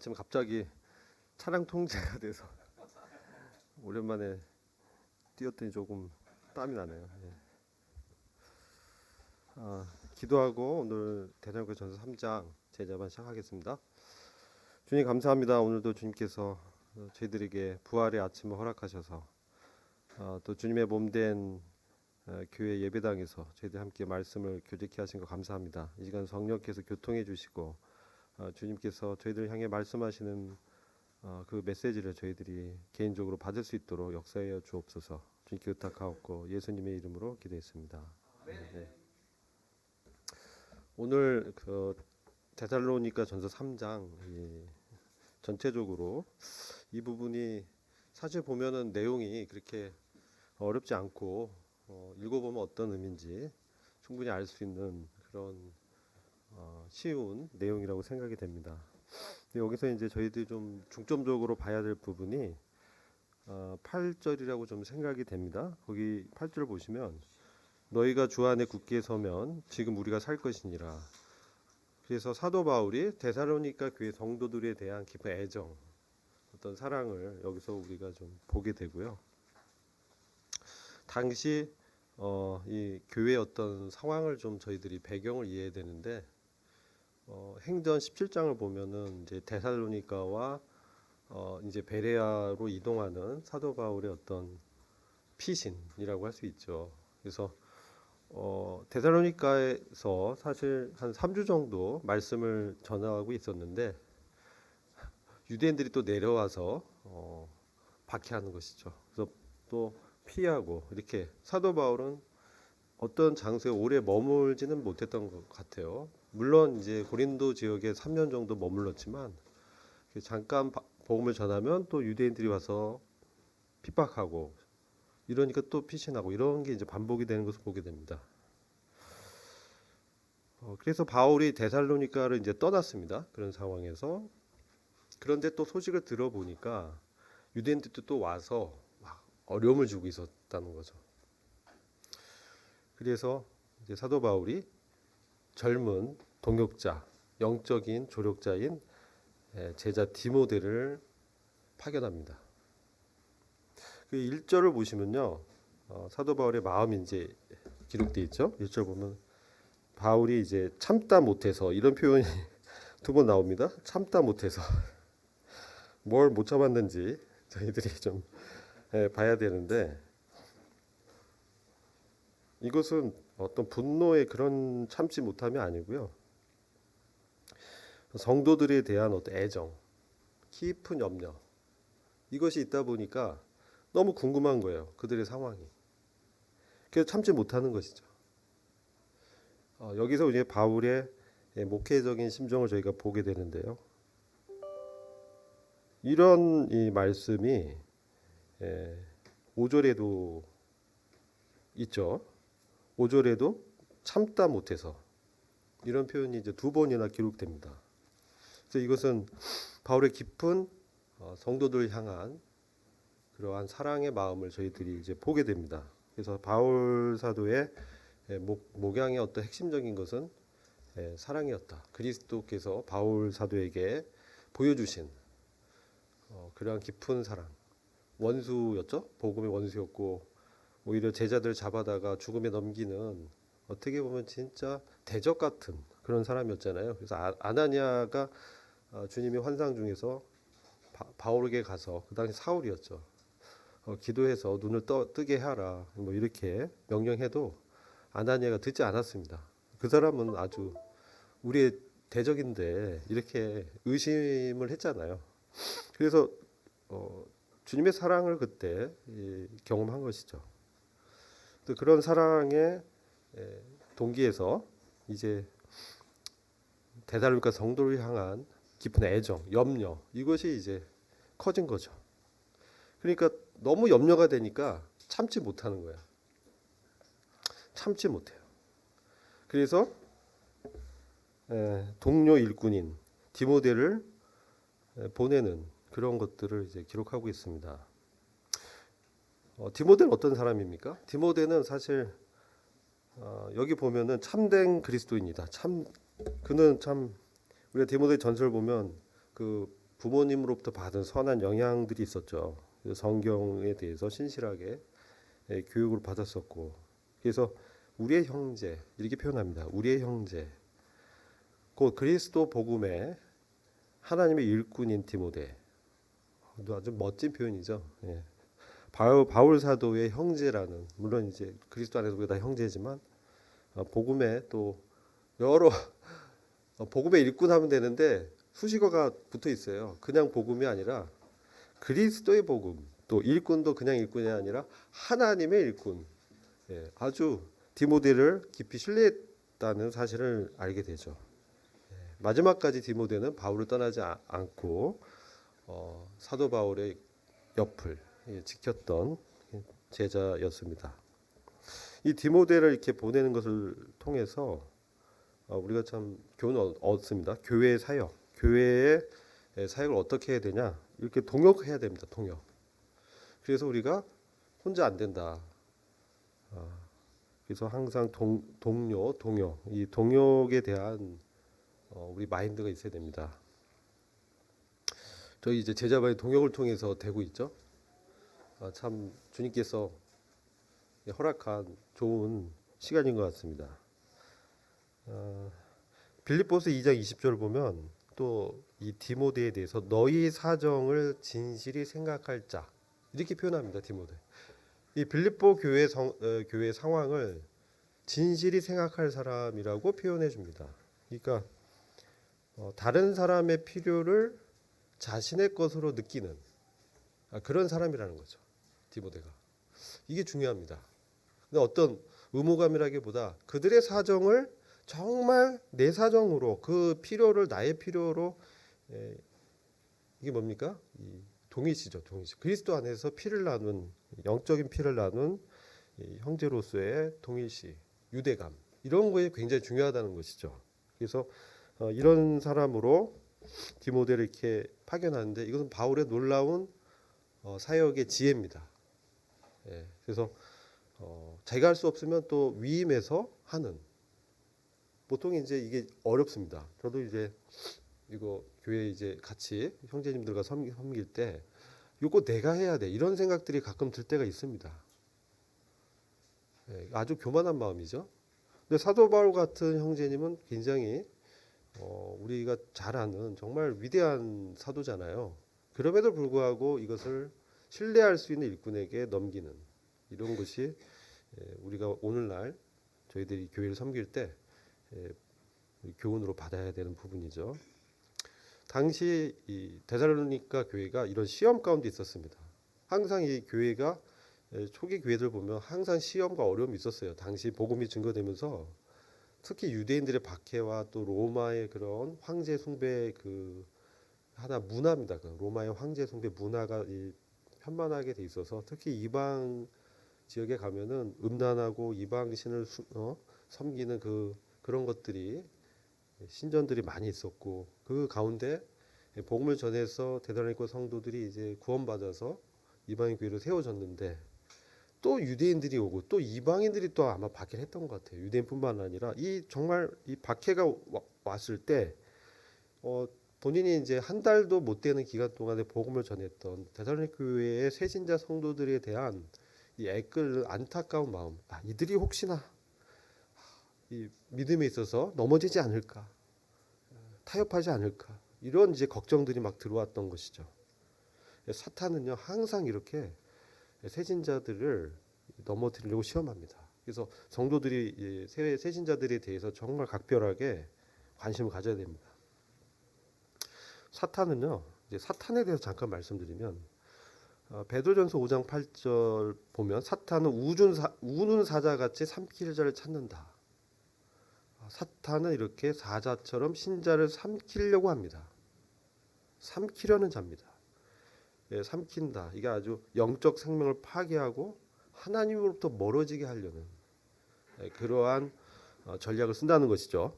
아침에 갑자기 차량 통제가 돼서 오랜만에 뛰었더니 조금 땀이 나네요. 예. 기도하고 오늘 대전교회 전서 3장 제자반 시작하겠습니다. 주님 감사합니다. 오늘도 주님께서 저희들에게 부활의 아침을 허락하셔서 또 주님의 몸된 교회 예배당에서 저희들 함께 말씀을 교제케 하신 거 감사합니다. 이 시간 성령께서 교통해 주시고 주님께서 저희들 향해 말씀하시는 그 메시지를 저희들이 개인적으로 받을 수 있도록 역사하여 주옵소서. 주님께 부탁하옵고 예수님의 이름으로 기도했습니다. 네. 오늘 그 데살로니가 전서 3장 전체적으로 이 부분이 사실 보면은 내용이 그렇게 어렵지 않고 읽어보면 어떤 의미인지 충분히 알 수 있는 그런 쉬운 내용이라고 생각이 됩니다. 여기서 이제 저희들이 좀 중점적으로 봐야 될 부분이 8절이라고 좀 생각이 됩니다. 거기 8절 보시면 너희가 주 안에 굳게 서면 지금 우리가 살 것이니라. 그래서 사도 바울이 데살로니가 교회 성도들에 대한 깊은 애정, 어떤 사랑을 여기서 우리가 좀 보게 되고요. 당시 이 교회의 어떤 상황을 좀 저희들이 배경을 이해해야 되는데 행전 17장을 보면은 이제 데살로니가와 이제 베레아로 이동하는 사도 바울의 어떤 피신이라고 할 수 있죠. 그래서 데살로니가에서 사실 한 3주 정도 말씀을 전하고 있었는데 유대인들이 또 내려와서 박해하는 것이죠. 그래서 또 피하고 이렇게 사도 바울은 어떤 장소에 오래 머물지는 못했던 것 같아요. 물론 이제 고린도 지역에 3년 정도 머물렀지만 잠깐 복음을 전하면 또 유대인들이 와서 핍박하고 이러니까 또 피신하고 이런 게 이제 반복이 되는 것을 보게 됩니다. 그래서 바울이 데살로니가를 이제 떠났습니다. 그런 상황에서 그런데 또 소식을 들어보니까 유대인들도 또 와서 막 어려움을 주고 있었다는 거죠. 그래서 이제 사도 바울이 젊은 동역자, 영적인 조력자인 제자 디모데를 파견합니다. 그 1절을 보시면요, 사도 바울의 마음이 이제 기록되어 있죠. 1절 보면 바울이 이제 참다 못해서 이런 표현이 두 번 나옵니다. 참다 못해서 뭘 못 참았는지 저희들이 좀 봐야 되는데 이것은 어떤 분노의 그런 참지 못함이 아니고요. 성도들에 대한 어떤 애정, 깊은 염려 이것이 있다 보니까 너무 궁금한 거예요. 그들의 상황이. 그래서 참지 못하는 것이죠. 여기서 이제 바울의 목회적인 심정을 저희가 보게 되는데요. 이런 이 말씀이 5절에도 있죠. 5절에도 참다 못해서 이런 표현이 이제 두 번이나 기록됩니다. 그래서 이것은 바울의 깊은 성도들 향한 그러한 사랑의 마음을 저희들이 이제 보게 됩니다. 그래서 바울 사도의 목양의 어떤 핵심적인 것은 사랑이었다. 그리스도께서 바울 사도에게 보여주신 그러한 깊은 사랑. 원수였죠. 복음의 원수였고 오히려 제자들 잡아다가 죽음에 넘기는 어떻게 보면 진짜 대적 같은 그런 사람이었잖아요. 그래서 아나니아가 주님의 환상 중에서 바울에게 가서 그 당시 사울이었죠. 기도해서 눈을 뜨게 하라 뭐 이렇게 명령해도 아나니아가 듣지 않았습니다. 그 사람은 아주 우리의 대적인데 이렇게 의심을 했잖아요. 그래서 주님의 사랑을 그때 경험한 것이죠. 또 그런 사랑의 동기에서 이제 데살로니가 성도를 향한 깊은 애정, 염려 이것이 이제 커진 거죠. 그러니까 너무 염려가 되니까 참지 못하는 거야. 참지 못해요. 그래서 동료 일꾼인 디모데를 보내는 그런 것들을 이제 기록하고 있습니다. 디모데는 어떤 사람입니까? 디모데는 사실 여기 보면은 참된 그리스도인이다. 그는 참 우리가 디모데 전설을 보면 그 부모님으로부터 받은 선한 영향들이 있었죠. 그래서 성경에 대해서 신실하게 교육을 받았었고, 그래서 우리의 형제 이렇게 표현합니다. 우리의 형제, 곧 그리스도 복음의 하나님의 일꾼인 디모데. 아주 멋진 표현이죠. 예. 바울 사도의 형제라는, 물론 이제 그리스도 안에서 우리가 다 형제지만 복음에 또 여러 복음의 일꾼 하면 되는데 수식어가 붙어 있어요. 그냥 복음이 아니라 그리스도의 복음, 또 일꾼도 그냥 일꾼이 아니라 하나님의 일꾼. 예, 아주 디모데를 깊이 신뢰했다는 사실을 알게 되죠. 마지막까지 디모데는 바울을 떠나지 않고 사도 바울의 옆을 지켰던 제자였습니다. 이 디모데를 이렇게 보내는 것을 통해서 우리가 참 교훈을 얻습니다. 교회의 사역, 교회의 사역을 어떻게 해야 되냐? 이렇게 동역해야 됩니다. 동역. 그래서 우리가 혼자 안 된다. 그래서 항상 동료, 동역, 이 동역에 대한 우리 마인드가 있어야 됩니다. 저희 이제 제자반의 동역을 통해서 되고 있죠. 참 주님께서 허락한 좋은 시간인 것 같습니다. 빌립보서 2장 20절을 보면 또 이 디모데에 대해서 너희 사정을 진실히 생각할 자 이렇게 표현합니다. 디모데. 이 빌립보 교회 상황을 진실히 생각할 사람이라고 표현해 줍니다. 그러니까 다른 사람의 필요를 자신의 것으로 느끼는 그런 사람이라는 거죠. 디모데가. 이게 중요합니다. 근데 어떤 의무감이라기보다 그들의 사정을 정말 내 사정으로 그 필요를 나의 필요로 이게 뭡니까? 이 동일시죠. 동일시. 그리스도 안에서 피를 나눈 영적인 피를 나눈 형제로서의 동일시, 유대감 이런 거에 굉장히 중요하다는 것이죠. 그래서 이런 사람으로 디모데를 이렇게 파견하는데 이것은 바울의 놀라운 사역의 지혜입니다. 예, 그래서 자기가 할 수 없으면 또 위임해서 하는. 보통 이제 이게 어렵습니다. 저도 이제 이거 교회 이제 같이 형제님들과 섬길 때 이거 내가 해야 돼 이런 생각들이 가끔 들 때가 있습니다. 예, 아주 교만한 마음이죠. 근데 사도 바울 같은 형제님은 굉장히 우리가 잘 아는 정말 위대한 사도잖아요. 그럼에도 불구하고 이것을 신뢰할 수 있는 일꾼에게 넘기는 이런 것이 우리가 오늘날 저희들이 교회를 섬길 때 교훈으로 받아야 되는 부분이죠. 당시 이 데살로니가 교회가 이런 시험 가운데 있었습니다. 항상 이 교회가 초기 교회들 보면 항상 시험과 어려움이 있었어요. 당시 복음이 증거되면서 특히 유대인들의 박해와 또 로마의 그런 황제 숭배 그 하나 문화입니다. 그 로마의 황제 숭배 문화가 편만하게 돼 있어서 특히 이방 지역에 가면은 음란하고 이방 신을 섬기는 그런 것들이 신전들이 많이 있었고 그 가운데 복음을 전해서 데살로니가 성도들이 이제 구원받아서 이방인 교회로 세워졌는데 또 유대인들이 오고 또 이방인들이 또 아마 박해를 했던 것 같아요. 유대인뿐만 아니라 이 정말 이 박해가 왔을 때 본인이 이제 한 달도 못 되는 기간 동안에 복음을 전했던 데살로니가 교회의 새신자 성도들에 대한 이 애끓는 안타까운 마음. 이들이 혹시나 이 믿음에 있어서 넘어지지 않을까, 타협하지 않을까 이런 이제 걱정들이 막 들어왔던 것이죠. 사탄은요 항상 이렇게 새신자들을 넘어뜨리려고 시험합니다. 그래서 성도들이 새신자들에 대해서 정말 각별하게 관심을 가져야 됩니다. 사탄은요 이제 사탄에 대해서 잠깐 말씀드리면 베드로전서 5장 8절 보면 사탄은 우는 사자같이 삼킬 자를 찾는다. 사탄은 이렇게 사자처럼 신자를 삼키려고 합니다. 삼키려는 자입니다. 삼킨다. 이게 아주 영적 생명을 파괴하고 하나님으로부터 멀어지게 하려는 그러한 전략을 쓴다는 것이죠.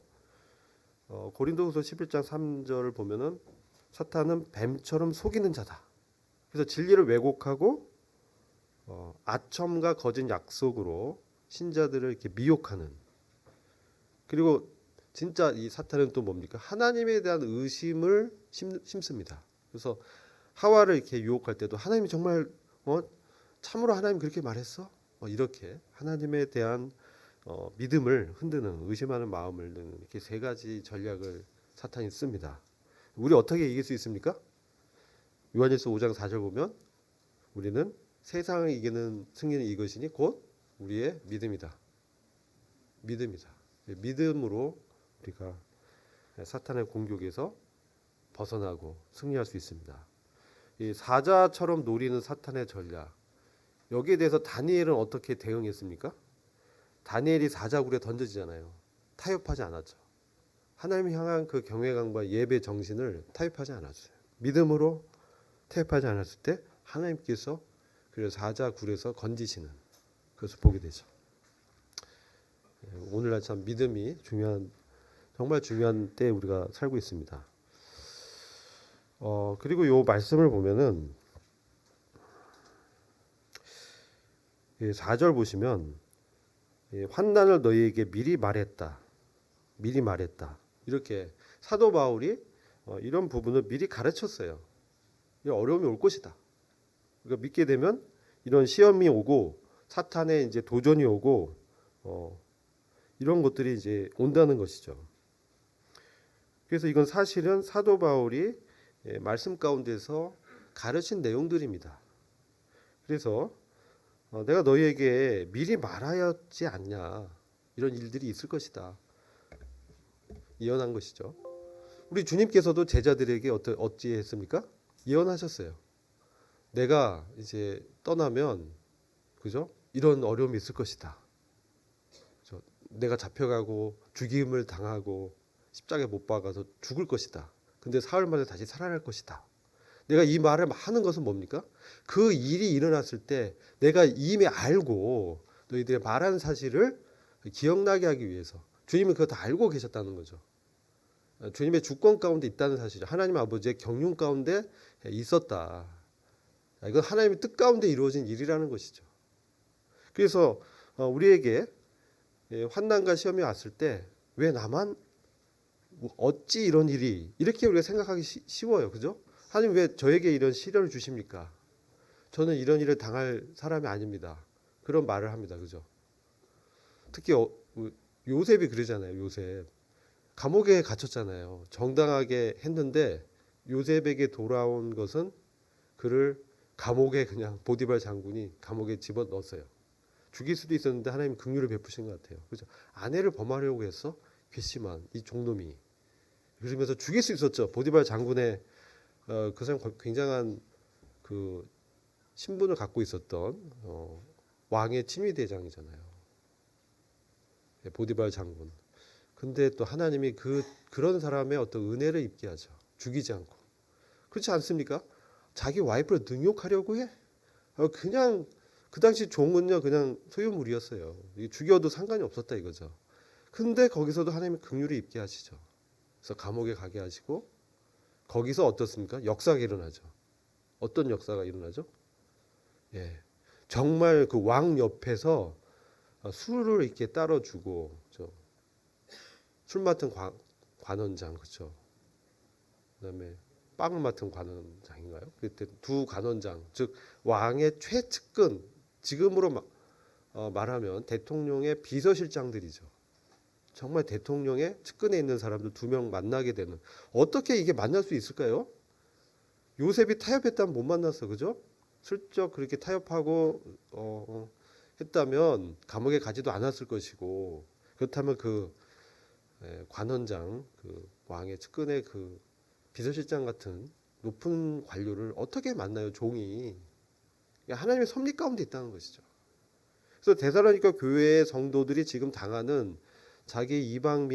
고린도후서 11장 3절을 보면은 사탄은 뱀처럼 속이는 자다. 그래서 진리를 왜곡하고 아첨과 거짓 약속으로 신자들을 이렇게 미혹하는. 그리고 진짜 이 사탄은 또 뭡니까? 하나님에 대한 의심을 심습니다. 그래서 하와를 이렇게 유혹할 때도 하나님이 정말 참으로 하나님 그렇게 말했어? 이렇게 하나님에 대한 믿음을 흔드는 의심하는 마음을 드는 이렇게 세 가지 전략을 사탄이 씁니다. 우리 어떻게 이길 수 있습니까? 요한일서 5장 4절 보면 우리는 세상을 이기는 승리는 이것이니 곧 우리의 믿음이다. 믿음이다. 믿음으로 우리가 사탄의 공격에서 벗어나고 승리할 수 있습니다. 이 사자처럼 노리는 사탄의 전략, 여기에 대해서 다니엘은 어떻게 대응했습니까? 다니엘이 사자굴에 던져지잖아요. 타협하지 않았죠. 하나님 향한 그 경외감과 예배 정신을 타협하지 않았어요. 믿음으로 타협하지 않았을 때 하나님께서 그 사자굴에서 건지시는 그것을 보게 되죠. 오늘날 참 믿음이 정말 중요한 때에 우리가 살고 있습니다. 그리고 요 말씀을 보면은 4절 보시면 환난을 너희에게 미리 말했다. 미리 말했다. 이렇게 사도 바울이 이런 부분을 미리 가르쳤어요. 어려움이 올 것이다. 그러니까 믿게 되면 이런 시험이 오고 사탄의 이제 도전이 오고 이런 것들이 이제 온다는 것이죠. 그래서 이건 사실은 사도 바울이 말씀 가운데서 가르친 내용들입니다. 그래서 내가 너희에게 미리 말하였지 않냐, 이런 일들이 있을 것이다, 예언한 것이죠. 우리 주님께서도 제자들에게 어찌 했습니까? 예언하셨어요. 내가 이제 떠나면, 그죠? 이런 어려움이 있을 것이다. 그죠? 내가 잡혀가고 죽임을 당하고 십자가에 못 박아서 죽을 것이다. 근데 사흘 만에 다시 살아날 것이다. 내가 이 말을 하는 것은 뭡니까? 그 일이 일어났을 때 내가 이미 알고 너희들의 말하는 사실을 기억나게 하기 위해서 주님은 그거 다 알고 계셨다는 거죠. 주님의 주권 가운데 있다는 사실이죠. 하나님 아버지의 경륜 가운데 있었다. 이건 하나님의 뜻 가운데 이루어진 일이라는 것이죠. 그래서 우리에게 환난과 시험이 왔을 때 왜 나만, 어찌 이런 일이, 이렇게 우리가 생각하기 쉬워요. 그죠? 하나님 왜 저에게 이런 시련을 주십니까? 저는 이런 일을 당할 사람이 아닙니다. 그런 말을 합니다. 그죠? 특히 요셉이 그러잖아요. 요셉 감옥에 갇혔잖아요. 정당하게 했는데 요셉에게 돌아온 것은 그를 감옥에, 그냥 보디발 장군이 감옥에 집어넣었어요. 죽일 수도 있었는데 하나님 긍휼을 베푸신 것 같아요. 그죠? 아내를 범하려고 했어? 괘씸한 이 종놈이. 그러면서 죽일 수 있었죠. 보디발 장군의 그 사람 굉장한 그 신분을 갖고 있었던 왕의 친위대장이잖아요. 보디발 장군. 근데 또 하나님이 그런 사람의 어떤 은혜를 입게 하죠. 죽이지 않고. 그렇지 않습니까? 자기 와이프를 능욕하려고 해? 그냥 그 당시 종은요 그냥 소유물이었어요. 죽여도 상관이 없었다 이거죠. 근데 거기서도 하나님이 긍휼을 입게 하시죠. 그래서 감옥에 가게 하시고 거기서 어떻습니까? 역사가 일어나죠. 어떤 역사가 일어나죠? 정말 그 왕 옆에서 술을 이렇게 따라주고, 술 맡은 관원장, 그렇죠? 그다음에 빵을 맡은 관원장인가요? 그때 두 관원장, 즉 왕의 최측근, 지금으로 말하면 대통령의 비서실장들이죠. 정말 대통령의 측근에 있는 사람들 2명 만나게 되는, 어떻게 이게 만날 수 있을까요? 요셉이 타협했다면 못 만났어, 그죠? 슬쩍 그렇게 타협하고 했다면 감옥에 가지도 않았을 것이고, 그렇다면 그 관원장, 그 왕의 측근의 그 비서실장 같은 높은 관료를 어떻게 만나요, 종이? 하나님의 섭리 가운데 있다는 것이죠. 그래서 데살로니가 교회의 성도들이 지금 당하는 자기 이방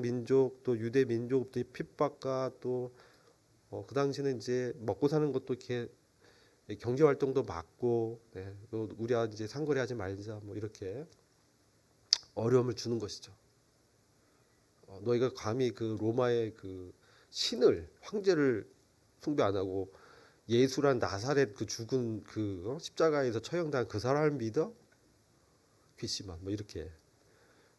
민족 또 유대 민족들의 핍박과 또 그 당시는 이제 먹고 사는 것도 이렇게 경제 활동도 막고, 또 우리와 이제 상거래하지 말자 뭐 이렇게 어려움을 주는 것이죠. 너희가 감히 그 로마의 그 신을, 황제를 숭배 안 하고 예수란 나사렛 그 죽은 그 십자가에서 처형당한 그 사람을 믿어? 괘씸한 뭐 이렇게.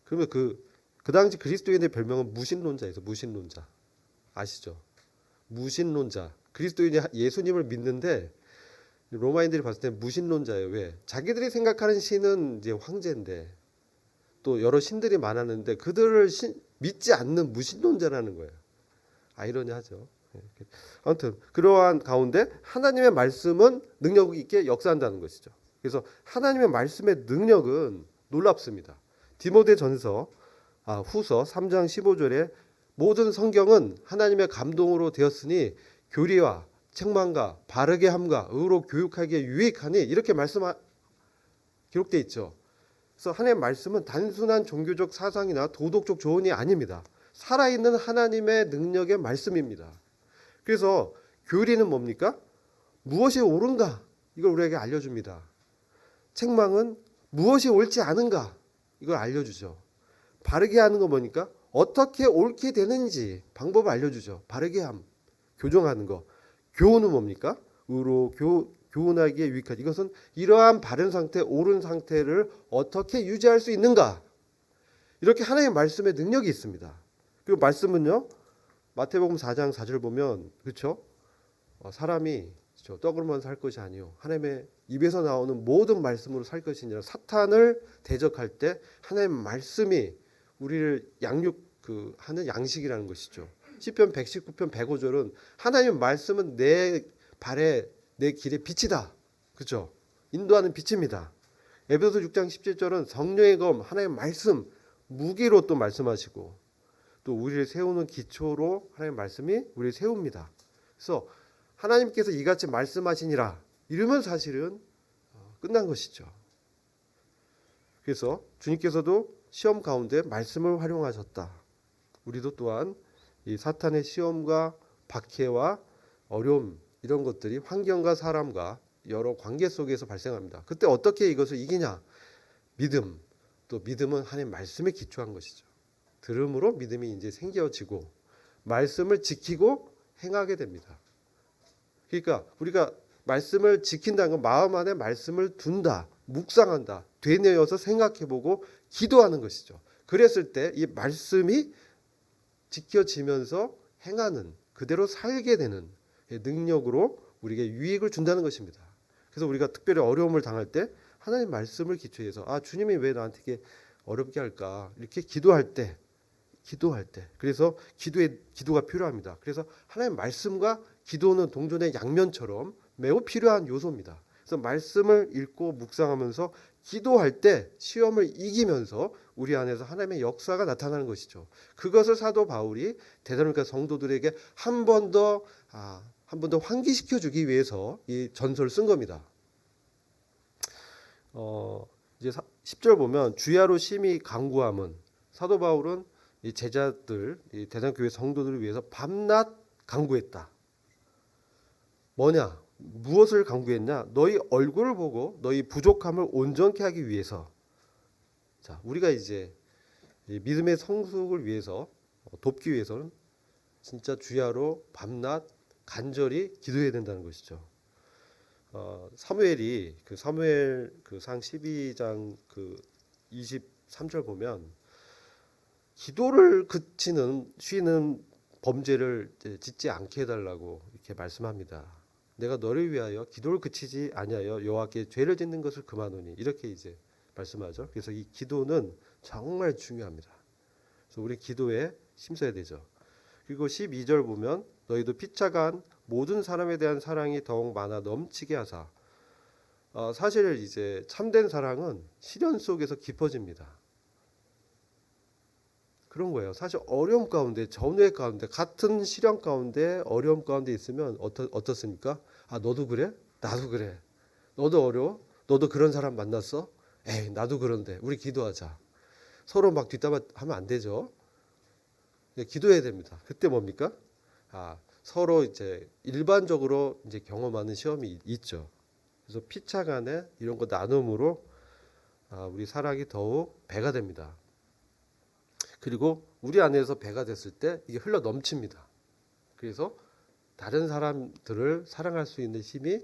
그러면 그 당시 그리스도인의 별명은 무신론자에서 무신론자 아시죠? 무신론자. 그리스도인이 예수님을 믿는데 로마인들이 봤을 때 무신론자예요. 왜? 자기들이 생각하는 신은 이제 황제인데 또 여러 신들이 많았는데 그들을 믿지 않는 무신론자라는 거예요. 아이러니하죠. 아무튼 그러한 가운데 하나님의 말씀은 능력 있게 역사한다는 것이죠. 그래서 하나님의 말씀의 능력은 놀랍습니다. 디모데전서 후서 3장 15절에 모든 성경은 하나님의 감동으로 되었으니 교리와 책망과 바르게 함과 의로 교육하기에 유익하니 이렇게 기록되어 있죠. 그래서 하나님의 말씀은 단순한 종교적 사상이나 도덕적 조언이 아닙니다. 살아있는 하나님의 능력의 말씀입니다. 그래서 교리는 뭡니까? 무엇이 옳은가? 이걸 우리에게 알려줍니다. 책망은 무엇이 옳지 않은가? 이걸 알려주죠. 바르게 하는 거 뭐니까? 어떻게 옳게 되는지 방법을 알려주죠. 바르게 함, 교정하는 거. 교훈은 뭡니까? 의로 교훈하기에 유익하지. 이것은 이러한 바른 상태, 옳은 상태를 어떻게 유지할 수 있는가? 이렇게 하나님의 말씀에 능력이 있습니다. 그리고 말씀은요, 마태복음 4장 4절 보면 그렇죠? 사람이 떡으로만 살 것이 아니요 하나님의 입에서 나오는 모든 말씀으로 살 것이니라. 사탄을 대적할 때 하나님의 말씀이 우리를 하는 양식이라는 것이죠. 시편 119편 105절은 하나님의 말씀은 내 발에 내 길의 빛이다. 그렇죠? 인도하는 빛입니다. 에베소서 6장 17절은 성령의 검 하나님의 말씀 무기로 또 말씀하시고 또 우리를 세우는 기초로 하나님의 말씀이 우리를 세웁니다. 그래서 하나님께서 이같이 말씀하시니라 이러면 사실은 끝난 것이죠. 그래서 주님께서도 시험 가운데 말씀을 활용하셨다. 우리도 또한 이 사탄의 시험과 박해와 어려움 이런 것들이 환경과 사람과 여러 관계 속에서 발생합니다. 그때 어떻게 이것을 이기냐? 믿음. 또 믿음은 하나님의 말씀에 기초한 것이죠. 들음으로 믿음이 이제 생겨지고 말씀을 지키고 행하게 됩니다. 그러니까 우리가 말씀을 지킨다는 건 마음 안에 말씀을 둔다, 묵상한다, 되뇌어서 생각해보고 기도하는 것이죠. 그랬을 때 이 말씀이 지켜지면서 행하는, 그대로 살게 되는 능력으로 우리에게 유익을 준다는 것입니다. 그래서 우리가 특별히 어려움을 당할 때 하나님의 말씀을 기초해서 주님이 왜 나한테 이렇게 어렵게 할까 이렇게 기도할 때 그래서 기도가 필요합니다. 그래서 하나님의 말씀과 기도는 동전의 양면처럼 매우 필요한 요소입니다. 그래서 말씀을 읽고 묵상하면서 기도할 때 시험을 이기면서 우리 안에서 하나님의 역사가 나타나는 것이죠. 그것을 사도 바울이 데살로니가 성도들에게 한 번 더 환기시켜 주기 위해서 이 전서를 쓴 겁니다. 이제 10절 보면 주야로 심히 간구함은 사도 바울은 이 제자들, 이 대장교회 성도들을 위해서 밤낮 간구했다. 뭐냐? 무엇을 간구했냐? 너희 얼굴을 보고 너희 부족함을 온전케 하기 위해서. 자, 우리가 이제 믿음의 성숙을 위해서 돕기 위해서는 진짜 주야로 밤낮 간절히 기도해야 된다는 것이죠. 사무엘이 사무엘 상 12장 23절 보면 기도를 쉬는 범죄를 짓지 않게 해달라고 이렇게 말씀합니다. 내가 너를 위하여 기도를 그치지 아니하여 여호와께 죄를 짓는 것을 금하노니 이렇게 이제 말씀하죠. 그래서 이 기도는 정말 중요합니다. 그래서 우리 기도에 힘써야 되죠. 그리고 12절 보면 너희도 피차간 모든 사람에 대한 사랑이 더욱 많아 넘치게 하사. 사실 이제 참된 사랑은 시련 속에서 깊어집니다. 그런 거예요. 사실 어려움 가운데, 전후의 가운데, 같은 시련 가운데, 어려움 가운데 있으면 어떻습니까? 너도 그래? 나도 그래. 너도 어려워? 너도 그런 사람 만났어? 에이, 나도 그런데. 우리 기도하자. 서로 막 뒷담화하면 안 되죠. 기도해야 됩니다. 그때 뭡니까? 서로 이제 일반적으로 이제 경험하는 시험이 있죠. 그래서 피차간에 이런 거 나눔으로 우리 사랑이 더욱 배가 됩니다. 그리고 우리 안에서 배가 됐을 때 이게 흘러 넘칩니다. 그래서 다른 사람들을 사랑할 수 있는 힘이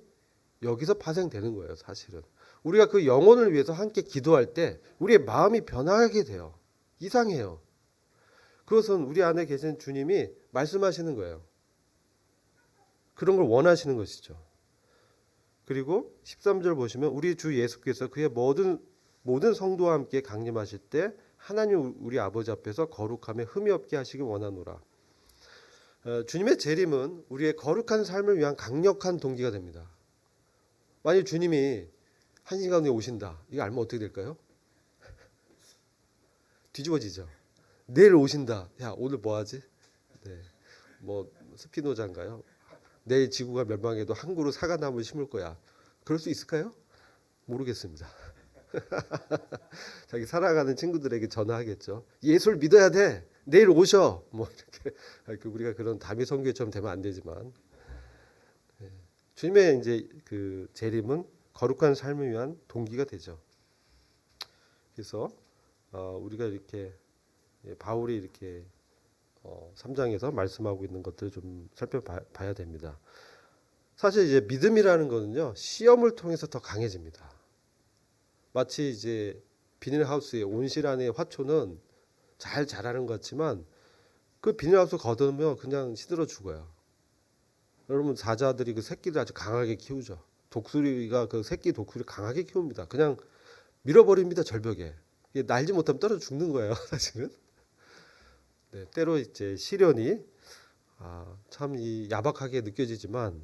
여기서 파생되는 거예요, 사실은. 우리가 그 영혼을 위해서 함께 기도할 때 우리의 마음이 변하게 돼요. 이상해요. 그것은 우리 안에 계신 주님이 말씀하시는 거예요. 그런 걸 원하시는 것이죠. 그리고 13절 보시면 우리 주 예수께서 그의 모든 성도와 함께 강림하실 때 하나님 우리 아버지 앞에서 거룩함에 흠이 없게 하시기 원하노라. 주님의 재림은 우리의 거룩한 삶을 위한 강력한 동기가 됩니다. 만약 주님이 한시간에 오신다. 이거 알면 어떻게 될까요? 뒤집어지죠. 내일 오신다. 야, 오늘 뭐 하지? 네. 뭐 스피노자인가요? 내일 지구가 멸망해도 한 그루 사과나무를 심을 거야. 그럴 수 있을까요? 모르겠습니다. 자기 살아가는 친구들에게 전화하겠죠. 예수를 믿어야 돼. 내일 오셔. 뭐 이렇게 우리가 그런 다미 선교처럼 되면 안 되지만 주님의 이제 그 재림은 거룩한 삶을 위한 동기가 되죠. 그래서 우리가 이렇게 바울이 이렇게 3장에서 말씀하고 있는 것들을 좀 살펴봐야 됩니다. 사실 이제 믿음이라는 거는요, 시험을 통해서 더 강해집니다. 마치 이제 비닐하우스의 온실 안의 화초는 잘 자라는 것 같지만 그 비닐하우스 걷으면 그냥 시들어 죽어요. 여러분 사자들이 그 새끼를 아주 강하게 키우죠. 독수리가 그 새끼 독수리 강하게 키웁니다. 그냥 밀어버립니다, 절벽에. 날지 못하면 떨어져 죽는 거예요, 사실은. 네, 때로 이제 시련이 참 이 야박하게 느껴지지만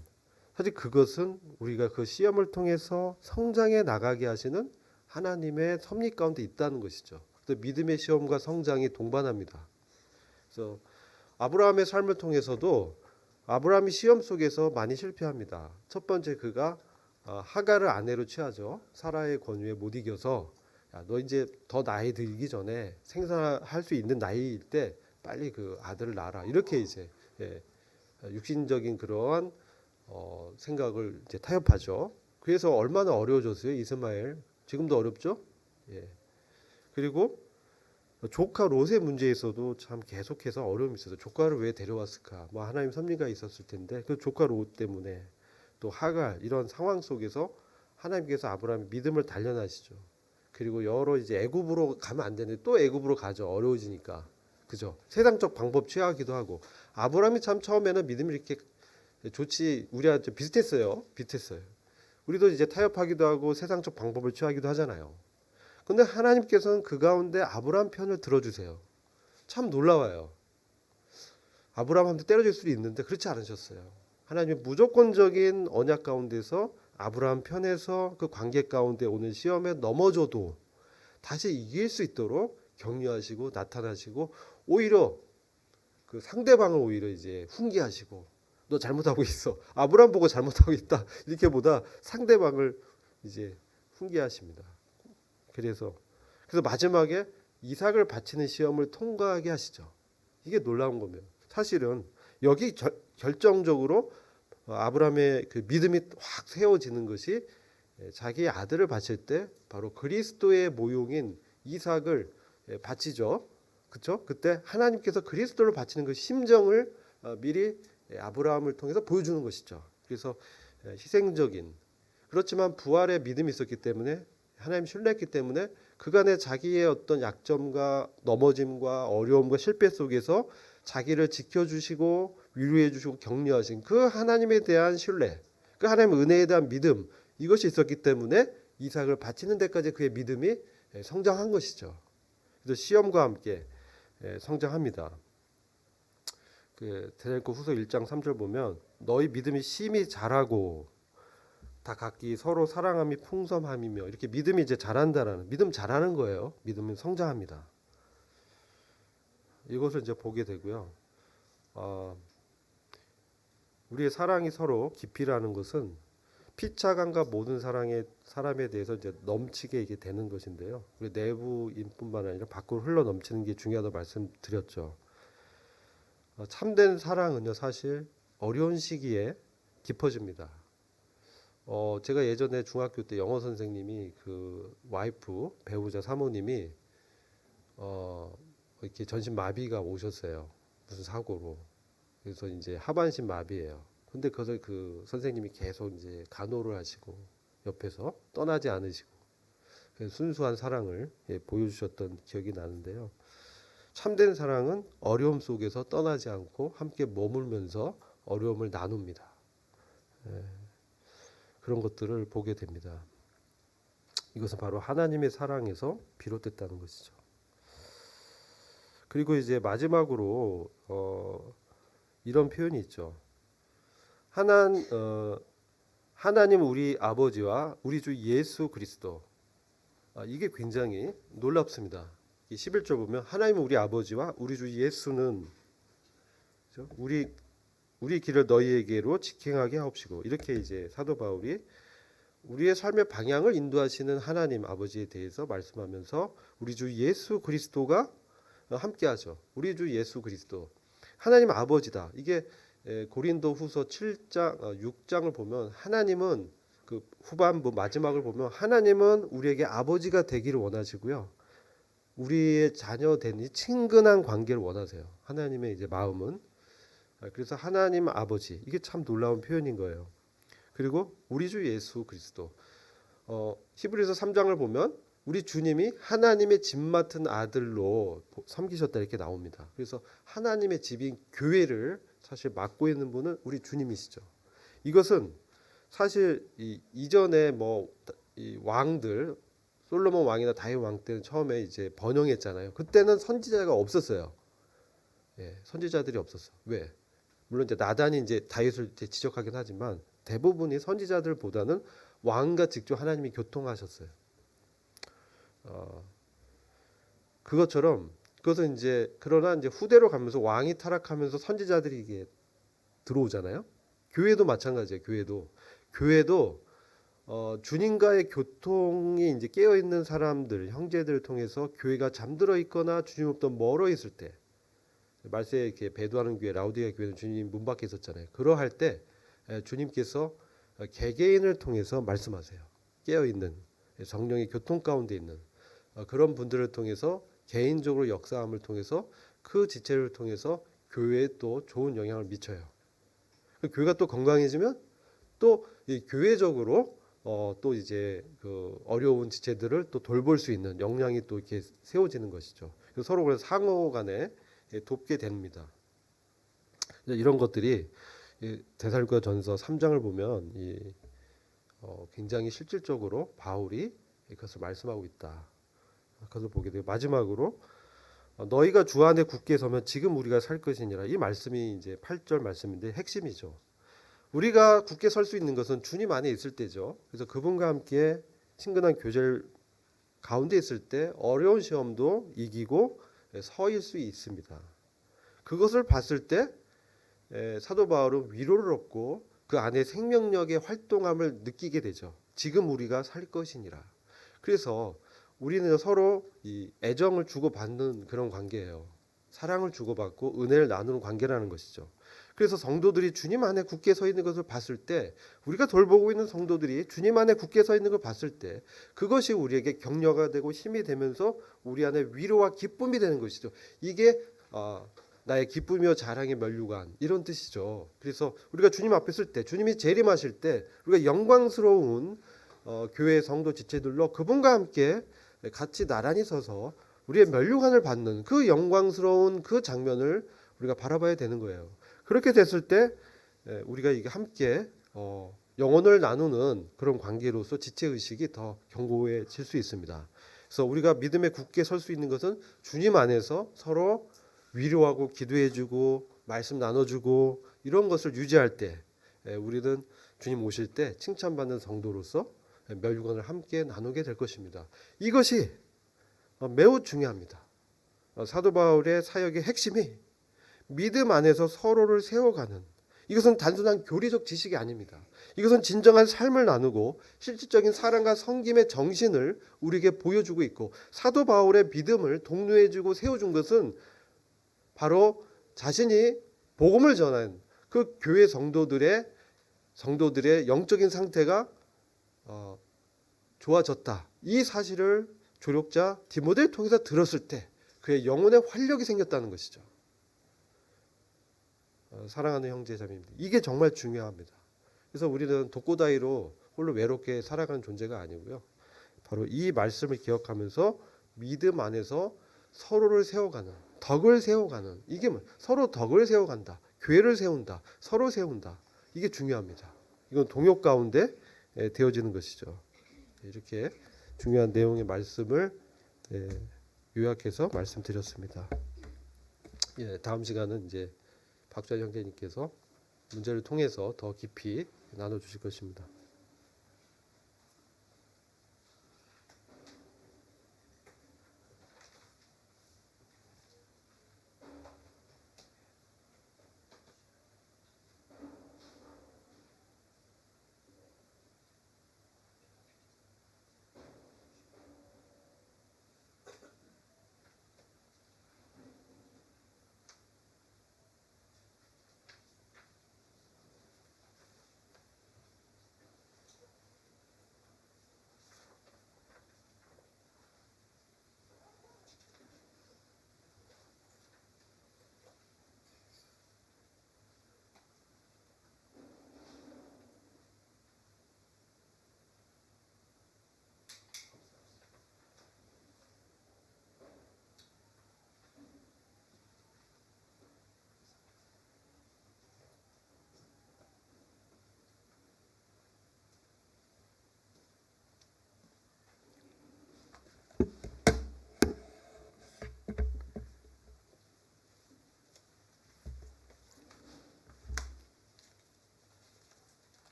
사실 그것은 우리가 그 시험을 통해서 성장해 나가게 하시는 하나님의 섭리 가운데 있다는 것이죠. 그래서 믿음의 시험과 성장이 동반합니다. 그래서 아브라함의 삶을 통해서도 아브라함이 시험 속에서 많이 실패합니다. 첫 번째 그가 하갈을 아내로 취하죠. 사라의 권유에 못 이겨서 야, 너 이제 더 나이 들기 전에 생산할 수 있는 나이일 때 빨리 그 아들을 낳아라. 이렇게 이제 육신적인 그러한 생각을 이제 타협하죠. 그래서 얼마나 어려워졌어요, 이스마엘. 지금도 어렵죠. 예. 그리고 조카 롯의 문제에서도 참 계속해서 어려움이 있어서 조카를 왜 데려왔을까? 뭐 하나님 섭리가 있었을 텐데 그 조카 롯 때문에 또 하갈 이런 상황 속에서 하나님께서 아브라함의 믿음을 단련하시죠. 그리고 여러 이제 애굽으로 가면 안 되는데 또 애굽으로 가죠. 어려워지니까. 그죠? 세상적 방법 취하기도 하고 아브라함이 참 처음에는 믿음이 이렇게 좋지 우리한테 비슷했어요. 비슷했어요. 우리도 이제 타협하기도 하고 세상적 방법을 취하기도 하잖아요. 근데 하나님께서는 그 가운데 아브라함 편을 들어주세요. 참 놀라워요. 아브라함한테 때려줄 수도 있는데 그렇지 않으셨어요. 하나님의 무조건적인 언약 가운데서 아브라함 편에서 그 관계 가운데 오는 시험에 넘어져도 다시 이길 수 있도록 격려하시고 나타나시고 오히려 그 상대방을 오히려 이제 훈계하시고 너 잘못하고 있어. 아브라함 보고 잘못하고 있다. 이렇게보다 상대방을 이제 훈계하십니다. 그래서 마지막에 이삭을 바치는 시험을 통과하게 하시죠. 이게 놀라운 거면 사실은 여기 결정적으로 아브라함의 그 믿음이 확 세워지는 것이 자기 아들을 바칠 때 바로 그리스도의 모용인 이삭을 바치죠. 그렇죠? 그때 하나님께서 그리스도를 바치는 그 심정을 미리 아브라함을 통해서 보여주는 것이죠. 그래서 희생적인 그렇지만 부활의 믿음이 있었기 때문에 하나님 신뢰했기 때문에 그간의 자기의 어떤 약점과 넘어짐과 어려움과 실패 속에서 자기를 지켜주시고 위로해주시고 격려하신 그 하나님에 대한 신뢰, 그 하나님의 은혜에 대한 믿음 이것이 있었기 때문에 이삭을 바치는 데까지 그의 믿음이 성장한 것이죠. 그래서 시험과 함께 성장합니다. 그 데살로니가 후서 1장 3절 보면 너희 믿음이 심히 자라고 다 각기 서로 사랑함이 풍성함이며 이렇게 믿음이 이제 자란다라는 믿음 자라는 거예요. 믿음은 성장합니다. 이것을 이제 보게 되고요. 우리의 사랑이 서로 깊이라는 것은 피차감과 모든 사람에 대해서 이제 넘치게 이게 되는 것인데요. 우리 내부인뿐만 아니라 밖으로 흘러 넘치는 게 중요하다고 말씀드렸죠. 참된 사랑은요 사실 어려운 시기에 깊어집니다. 제가 예전에 중학교 때 영어 선생님이 그 와이프 배우자 사모님이 이렇게 전신 마비가 오셨어요. 무슨 사고로. 그래서 이제 하반신 마비예요. 근데 그것을 그 선생님이 계속 이제 간호를 하시고 옆에서 떠나지 않으시고 순수한 사랑을 보여주셨던 기억이 나는데요. 참된 사랑은 어려움 속에서 떠나지 않고 함께 머물면서 어려움을 나눕니다. 그런 것들을 보게 됩니다. 이것은 바로 하나님의 사랑에서 비롯됐다는 것이죠. 그리고 이제 마지막으로 이런 표현이 있죠. 하나님 우리 아버지와 우리 주 예수 그리스도. 이게 굉장히 놀랍습니다. 11절 보면 하나님 우리 아버지와 우리 주 예수는 우리 길을 너희에게로 직행하게 하옵시고, 이렇게 이제 사도 바울이 우리의 삶의 방향을 인도하시는 하나님 아버지에 대해서 말씀하면서 우리 주 예수 그리스도가 함께하죠. 우리 주 예수 그리스도 하나님 아버지다. 이게 고린도후서 7장 6장을 보면 하나님은 그 후반부 마지막을 보면 하나님은 우리에게 아버지가 되기를 원하시고요. 우리의 자녀 되니 친근한 관계를 원하세요. 하나님의 이제 마음은. 그래서 하나님 아버지, 이게 참 놀라운 표현인 거예요. 그리고 우리 주 예수 그리스도. 히브리서 3장을 보면 우리 주님이 하나님의 집 맡은 아들로 섬기셨다 이렇게 나옵니다. 그래서 하나님의 집인 교회를 사실 맡고 있는 분은 우리 주님이시죠. 이것은 사실 이전에 이 왕들, 솔로몬 왕이나 다윗 왕 때는 처음에 이제 번영했잖아요. 그때는 선지자가 없었어요. 선지자들이 없었어. 왜? 물론 이제 나단이 이제 다윗을 이제 지적하긴 하지만 대부분이 선지자들보다는 왕과 직접 하나님이 교통하셨어요. 그것은 이제 그러나 이제 후대로 가면서 왕이 타락하면서 선지자들이 이게 들어오잖아요. 교회도 마찬가지예요. 교회도 주님과의 교통이 이제 깨어 있는 사람들, 형제들을 통해서 교회가 잠들어 있거나 주님으로부터 멀어 있을 때, 말세에 이렇게 배도하는 교회, 라우디게 교회는 주님 문 밖에 있었잖아요. 그러할 때 주님께서 개개인을 통해서 말씀하세요. 깨어 있는 성령의 교통 가운데 있는 그런 분들을 통해서 개인적으로 역사함을 통해서 그 지체를 통해서 교회에 또 좋은 영향을 미쳐요. 교회가 또 건강해지면 또 이 교회적으로 또 이제 그 어려운 지체들을 또 돌볼 수 있는 역량이 또 이렇게 세워지는 것이죠. 서로 그래서 상호간에 돕게 됩니다. 이런 것들이 데살로니가전서 3장을 보면 굉장히 실질적으로 바울이 그것을 말씀하고 있다. 그것을 보게 돼요. 마지막으로 너희가 주 안에 굳게 서면 지금 우리가 살 것이니라. 이 말씀이 이제 8절 말씀인데 핵심이죠. 우리가 굳게 설 수 있는 것은 주님 안에 있을 때죠. 그래서 그분과 함께 친근한 교제를 가운데 있을 때 어려운 시험도 이기고 서일 수 있습니다. 그것을 봤을 때 사도 바울은 위로를 얻고 그 안에 생명력의 활동함을 느끼게 되죠. 지금 우리가 살 것이니라. 그래서 우리는 서로 이 애정을 주고받는 그런 관계예요. 사랑을 주고받고 은혜를 나누는 관계라는 것이죠. 그래서 성도들이 주님 안에 굳게 서 있는 것을 봤을 때, 우리가 돌보고 있는 성도들이 주님 안에 굳게 서 있는 걸 봤을 때 그것이 우리에게 격려가 되고 힘이 되면서 우리 안에 위로와 기쁨이 되는 것이죠. 이게 나의 기쁨이요 자랑의 면류관, 이런 뜻이죠. 그래서 우리가 주님 앞에 있을 때, 주님이 재림하실 때 우리가 영광스러운 교회 성도 지체들로 그분과 함께 같이 나란히 서서 우리의 면류관을 받는 그 영광스러운 그 장면을 우리가 바라봐야 되는 거예요. 그렇게 됐을 때 우리가 이게 함께 영혼을 나누는 그런 관계로서 지체의식이 더 견고해질 수 있습니다. 그래서 우리가 믿음에 굳게 설 수 있는 것은 주님 안에서 서로 위로하고 기도해주고 말씀 나눠주고 이런 것을 유지할 때, 우리는 주님 오실 때 칭찬받는 성도로서 면류관을 함께 나누게 될 것입니다. 이것이 매우 중요합니다. 사도 바울의 사역의 핵심이 믿음 안에서 서로를 세워가는, 이것은 단순한 교리적 지식이 아닙니다. 이것은 진정한 삶을 나누고 실질적인 사랑과 섬김의 정신을 우리에게 보여주고 있고, 사도 바울의 믿음을 독려해주고 세워준 것은 바로 자신이 복음을 전한 그 교회 성도들의 영적인 상태가 좋아졌다. 이 사실을 조력자 디모데를 통해서 들었을 때 그의 영혼에 활력이 생겼다는 것이죠. 사랑하는 형제자매입니다. 이게 정말 중요합니다. 그래서 우리는 독고다이로 홀로 외롭게 살아가는 존재가 아니고요. 바로 이 말씀을 기억하면서 믿음 안에서 서로를 세워가는, 덕을 세워가는, 이게 서로 덕을 세워간다. 교회를 세운다. 서로 세운다. 이게 중요합니다. 이건 동역 가운데 되어지는 것이죠. 이렇게 중요한 내용의 말씀을 요약해서 말씀드렸습니다. 다음 시간은 이제 박주환 형제님께서 문제를 통해서 더 깊이 나눠주실 것입니다.